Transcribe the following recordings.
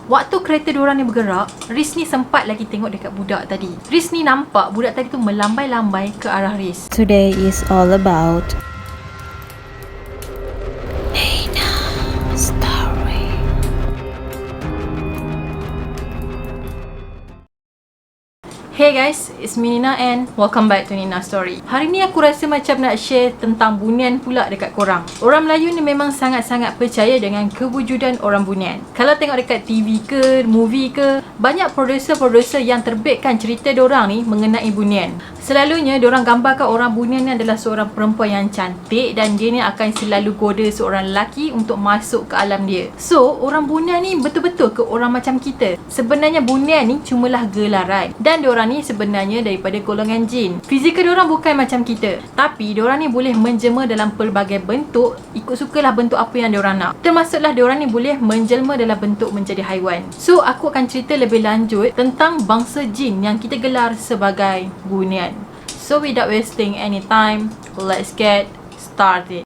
Waktu kereta diorang ni bergerak, Riz ni sempat lagi tengok dekat budak tadi. Riz ni nampak budak tadi tu melambai-lambai ke arah Riz. Today is all about story. Hey guys, it's me Nina and welcome back to Nina Story. Hari ni aku rasa macam nak share tentang bunian pula dekat korang. Orang Melayu ni memang sangat-sangat percaya dengan kewujudan orang bunian. Kalau tengok dekat TV ke, movie ke, banyak producer-producer yang terbitkan cerita diorang ni mengenai bunian. Selalunya diorang gambarkan orang bunian ni adalah seorang perempuan yang cantik dan dia ni akan selalu goda seorang lelaki untuk masuk ke alam dia. So, orang bunian ni betul-betul ke orang macam kita? Sebenarnya bunian ni cumalah gelaran dan diorang ni sebenarnya daripada golongan jin. Fizikal diorang bukan macam kita, tapi diorang ni boleh menjelma dalam pelbagai bentuk, ikut sukalah bentuk apa yang diorang nak. Termasuklah diorang ni boleh menjelma dalam bentuk menjadi haiwan. So, aku akan cerita lebih lanjut tentang bangsa jin yang kita gelar sebagai bunian. So without wasting any time, let's get started.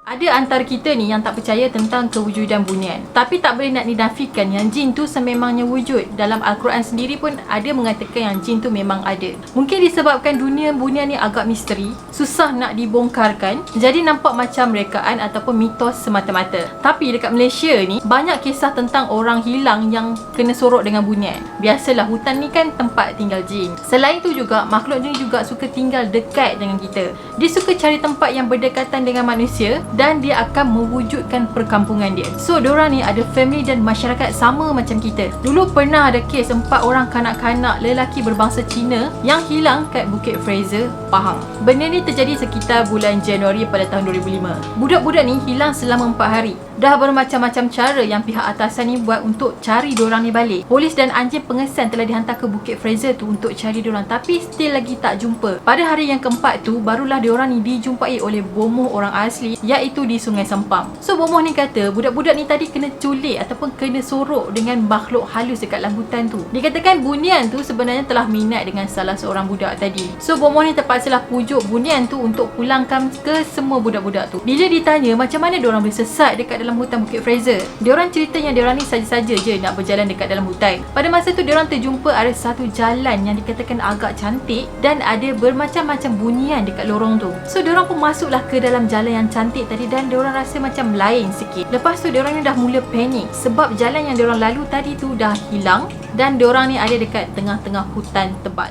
Ada antara kita ni yang tak percaya tentang kewujudan bunian. Tapi tak boleh nak dinafikan yang jin tu sememangnya wujud. Dalam Al-Quran sendiri pun ada mengatakan yang jin tu memang ada. Mungkin disebabkan dunia bunian ni agak misteri, susah nak dibongkarkan, jadi nampak macam rekaan ataupun mitos semata-mata. Tapi dekat Malaysia ni, banyak kisah tentang orang hilang yang kena sorok dengan bunian. Biasalah hutan ni kan tempat tinggal jin. Selain tu juga, makhluk ni juga suka tinggal dekat dengan kita. Dia suka cari tempat yang berdekatan dengan manusia dan dia akan mewujudkan perkampungan dia. So, diorang ni ada family dan masyarakat sama macam kita. Dulu pernah ada kes 4 orang kanak-kanak lelaki berbangsa Cina yang hilang kat Bukit Fraser, Pahang. Benda ni terjadi sekitar bulan Januari pada tahun 2005. Budak-budak ni hilang selama 4 hari. Dah bermacam-macam cara yang pihak atasan ni buat untuk cari diorang ni balik. Polis dan anjing pengesan telah dihantar ke Bukit Fraser tu untuk cari diorang, tapi still lagi tak jumpa. Pada hari yang keempat tu, barulah diorang ni dijumpai oleh bomoh orang asli, iaitu di Sungai Sempang. So, bomoh ni kata budak-budak ni tadi kena culik ataupun kena sorok dengan makhluk halus dekat dalam hutan tu. Dikatakan bunian tu sebenarnya telah minat dengan salah seorang budak tadi. So, bomoh ni terpaksalah pujuk bunian tu untuk pulangkan ke semua budak-budak tu. Bila ditanya macam mana diorang boleh sesat dekat dalam hutan Bukit Fraser, diorang cerita yang diorang ni saja-saja je nak berjalan dekat dalam hutan. Pada masa tu diorang terjumpa ada satu jalan yang dikatakan agak cantik dan ada bermacam-macam bunyian dekat lorong tu. So, diorang pun masuklah ke dalam jalan yang cantik tadi dan diorang rasa macam lain sikit. Lepas tu diorang ni dah mula panik sebab jalan yang diorang lalu tadi tu dah hilang dan diorang ni ada dekat tengah-tengah hutan tebal.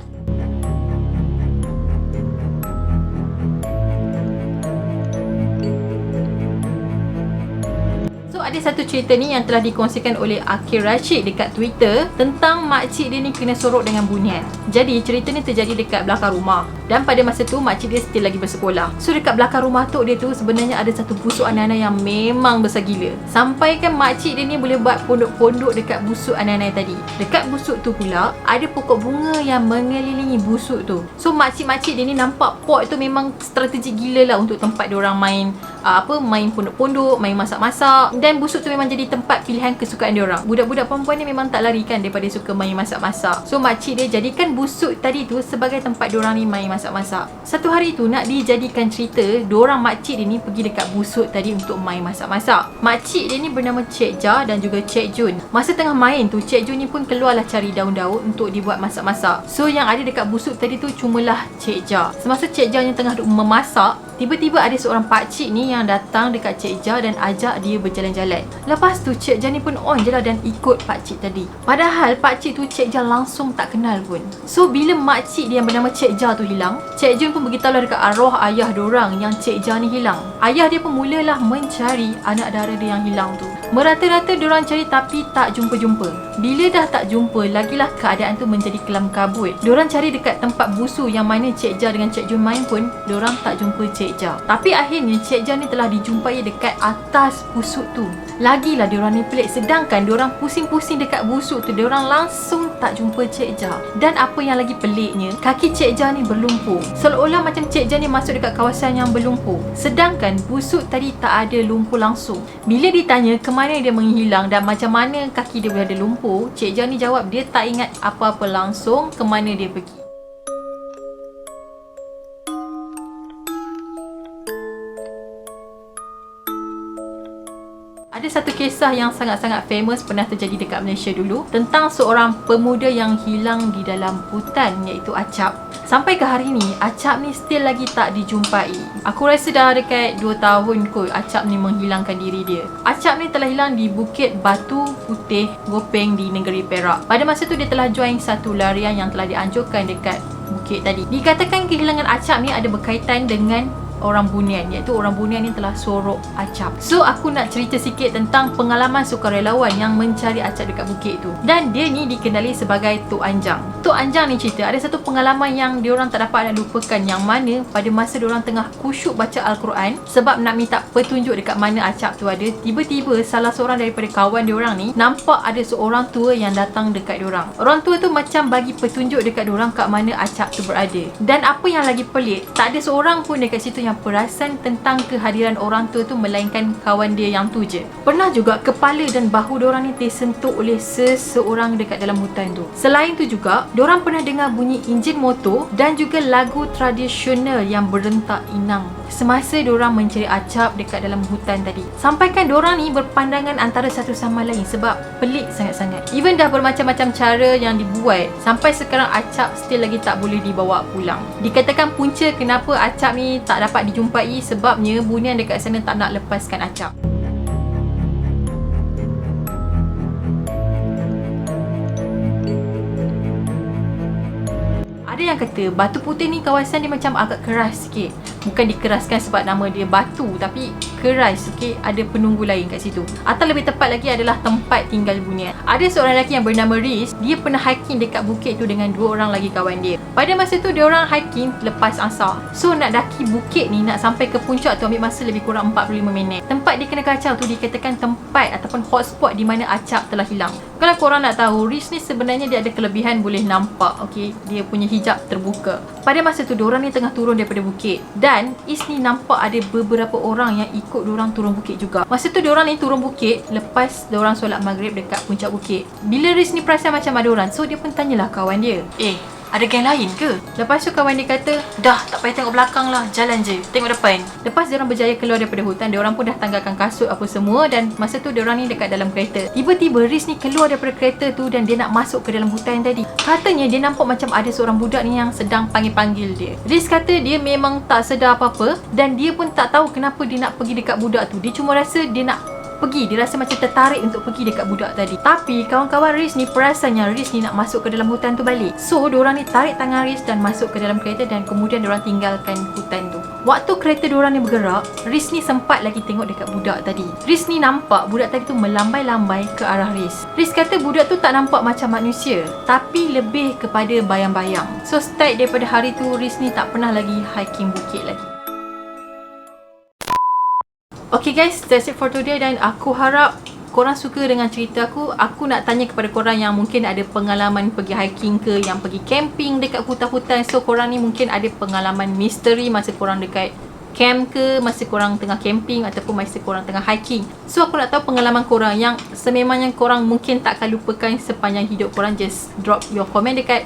Ada satu cerita ni yang telah dikongsikan oleh Akil Rashid dekat Twitter tentang makcik dia ni kena sorok dengan bunian. Jadi cerita ni terjadi dekat belakang rumah dan pada masa tu makcik dia still lagi bersekolah. So dekat belakang rumah tok dia tu sebenarnya ada satu busuk anak-anak yang memang besar gila. Sampai kan makcik dia ni boleh buat pondok-pondok dekat busuk anak-anak tadi. Dekat busuk tu pula ada pokok bunga yang mengelilingi busuk tu. So makcik-makcik dia ni nampak pot tu memang strategik gila lah untuk tempat diorang main main pondok-pondok, main masak-masak, dan busuk tu memang jadi tempat pilihan kesukaan diorang. Budak-budak perempuan ni memang tak lari kan daripada suka main masak-masak. So makcik dia jadikan busuk tadi tu sebagai tempat diorang ni main masak-masak. Satu hari tu nak dijadikan cerita, diorang makcik dia ni pergi dekat busuk tadi untuk main masak-masak. Makcik dia ni bernama Cik Ja dan juga Cik Jun. Masa tengah main tu, Cik Jun ni pun keluarlah cari daun-daun untuk dibuat masak-masak. So yang ada dekat busuk tadi tu cumalah Cik Ja. Semasa Cik Ja ni tengah memasak, tiba-tiba ada seorang pakcik ni yang datang dekat Cik Ja dan ajak dia berjalan-jalan. Lepas tu Cik Ja ni pun on je lah dan ikut pakcik tadi. Padahal pakcik tu Cik Ja langsung tak kenal pun. So bila makcik dia yang bernama Cik Ja tu hilang, Cik Jun pun beritahulah dekat arwah ayah dorang yang Cik Ja ni hilang. Ayah dia pun mulalah mencari anak dara dia yang hilang tu. Merata-rata diorang cari tapi tak jumpa-jumpa. Bila dah tak jumpa, lagilah keadaan tu menjadi kelam kabut. Diorang cari dekat tempat busuk yang mana Cik Ja dengan Cik Jun main pun, diorang tak jumpa Cik Ja. Tapi akhirnya Cik Ja ni telah dijumpai dekat atas busuk tu. Lagilah diorang ni pelik, sedangkan diorang pusing-pusing dekat busuk tu, diorang langsung tak jumpa Cik Ja. Dan apa yang lagi peliknya, kaki Cik Ja ni berlumpur. Seolah-olah macam Cik Ja ni masuk dekat kawasan yang berlumpur, sedangkan busuk tadi tak ada lumpur langsung. Bila ditanya ke mana dia menghilang dan macam mana kaki dia boleh ada lumpur, Cik Ja ni jawab dia tak ingat apa-apa langsung ke mana dia pergi. Ada satu kisah yang sangat-sangat famous pernah terjadi dekat Malaysia dulu, tentang seorang pemuda yang hilang di dalam hutan, iaitu Acap. Sampai ke hari ni, Acap ni still lagi tak dijumpai. Aku rasa dah dekat 2 tahun kot Acap ni menghilangkan diri dia. Acap ni telah hilang di Bukit Batu Putih Gopeng di negeri Perak. Pada masa tu dia telah join satu larian yang telah dianjurkan dekat bukit tadi. Dikatakan kehilangan Acap ni ada berkaitan dengan orang Bunian, iaitu orang Bunian ni telah sorok Acap. So aku nak cerita sikit tentang pengalaman sukarelawan yang mencari Acap dekat bukit tu. Dan dia ni dikenali sebagai Tok Anjang. Tok Anjang ni cerita ada satu pengalaman yang diorang tak dapat nak lupakan, yang mana pada masa diorang tengah khusyuk baca Al-Quran sebab nak minta petunjuk dekat mana Acap tu ada, tiba-tiba salah seorang daripada kawan diorang ni nampak ada seorang tua yang datang dekat diorang. Orang tua tu macam bagi petunjuk dekat diorang kat mana Acap tu berada. Dan apa yang lagi pelik, tak ada seorang pun dekat situ yang perasan tentang kehadiran orang tua tu melainkan kawan dia yang tu je. Pernah juga kepala dan bahu diorang ni tersentuh oleh seseorang dekat dalam hutan tu. Selain tu juga, diorang pernah dengar bunyi enjin motor dan juga lagu tradisional yang berentak inang semasa diorang mencari Acap dekat dalam hutan tadi. Sampaikan diorang ni berpandangan antara satu sama lain sebab pelik sangat-sangat. Even dah bermacam-macam cara yang dibuat, sampai sekarang Acap still lagi tak boleh dibawa pulang. Dikatakan punca kenapa Acap ni tak dapat dijumpai sebabnya Bunian dekat sana tak nak lepaskan Acap. Ada yang kata Batu Putih ni kawasan dia macam agak keras sikit. Bukan dikeraskan sebab nama dia batu, tapi keras sikit, ada penunggu lain kat situ. Atau lebih tepat lagi adalah tempat tinggal Bunian. Ada seorang lelaki yang bernama Riz, dia pernah hiking dekat bukit tu dengan 2 orang lagi kawan dia. Pada masa tu diorang hiking lepas asar. So nak daki bukit ni, nak sampai ke puncak tu ambil masa lebih kurang 45 minit. Tempat dia kena kacau tu dikatakan tempat ataupun hotspot di mana Acap telah hilang. Kalau korang nak tahu, Riz ni sebenarnya dia ada kelebihan boleh nampak, okey, dia punya hijab terbuka. Pada masa tu diorang ni tengah turun daripada bukit dan Is ni nampak ada beberapa orang yang ikut diorang turun bukit juga. Masa tu diorang ni turun bukit lepas diorang solat maghrib dekat puncak bukit. Bila Riz ni perasan macam ada orang, so dia pun tanyalah kawan dia, ada geng lain ke? Lepas tu kawan dia kata, dah tak payah tengok belakang lah, jalan je, tengok depan. Lepas diorang berjaya keluar daripada hutan, diorang pun dah tanggalkan kasut apa semua. Dan masa tu diorang ni dekat dalam kereta. Tiba-tiba Riz ni keluar daripada kereta tu dan dia nak masuk ke dalam hutan tadi. Katanya dia nampak macam ada seorang budak ni yang sedang panggil-panggil dia. Riz kata dia memang tak sedar apa-apa dan dia pun tak tahu kenapa dia nak pergi dekat budak tu. Dia cuma rasa dia nak pergi, dia rasa macam tertarik untuk pergi dekat budak tadi. Tapi kawan-kawan Riz ni perasannya Riz ni nak masuk ke dalam hutan tu balik. So diorang ni tarik tangan Riz dan masuk ke dalam kereta dan kemudian diorang tinggalkan hutan tu. Waktu kereta diorang ni bergerak, Riz ni sempat lagi tengok dekat budak tadi. Riz ni nampak budak tadi tu melambai-lambai ke arah Riz. Riz kata budak tu tak nampak macam manusia, tapi lebih kepada bayang-bayang. So start daripada hari tu Riz ni tak pernah lagi hiking bukit lagi. Okay guys, that's it for today dan aku harap korang suka dengan cerita aku. Aku nak tanya kepada korang yang mungkin ada pengalaman pergi hiking ke, yang pergi camping dekat hutan-hutan. So korang ni mungkin ada pengalaman misteri masa korang dekat camp ke, masa korang tengah camping ataupun masa korang tengah hiking. So aku nak tahu pengalaman korang yang sememangnya korang mungkin tak akan lupakan sepanjang hidup korang. Just drop your comment dekat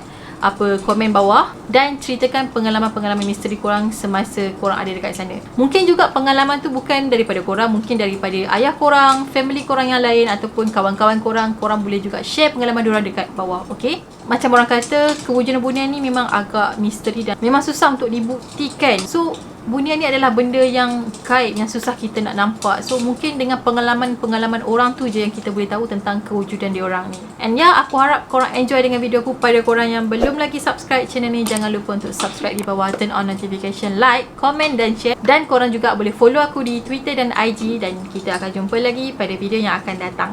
komen bawah dan ceritakan pengalaman-pengalaman misteri korang semasa korang ada dekat sana. Mungkin juga pengalaman tu bukan daripada korang, mungkin daripada ayah korang, family korang yang lain ataupun kawan-kawan korang. Korang boleh juga share pengalaman diorang dekat bawah, okay? Macam orang kata, kewujudan bunian ni memang agak misteri dan memang susah untuk dibuktikan. So bunian ni adalah benda yang gaib, yang susah kita nak nampak. So mungkin dengan pengalaman-pengalaman orang tu je yang kita boleh tahu tentang kewujudan diorang ni. And ya, aku harap korang enjoy dengan video aku. Pada korang yang belum lagi subscribe channel ni, jangan lupa untuk subscribe di bawah, turn on notification, like, komen dan share. Dan korang juga boleh follow aku di Twitter dan IG. Dan kita akan jumpa lagi pada video yang akan datang.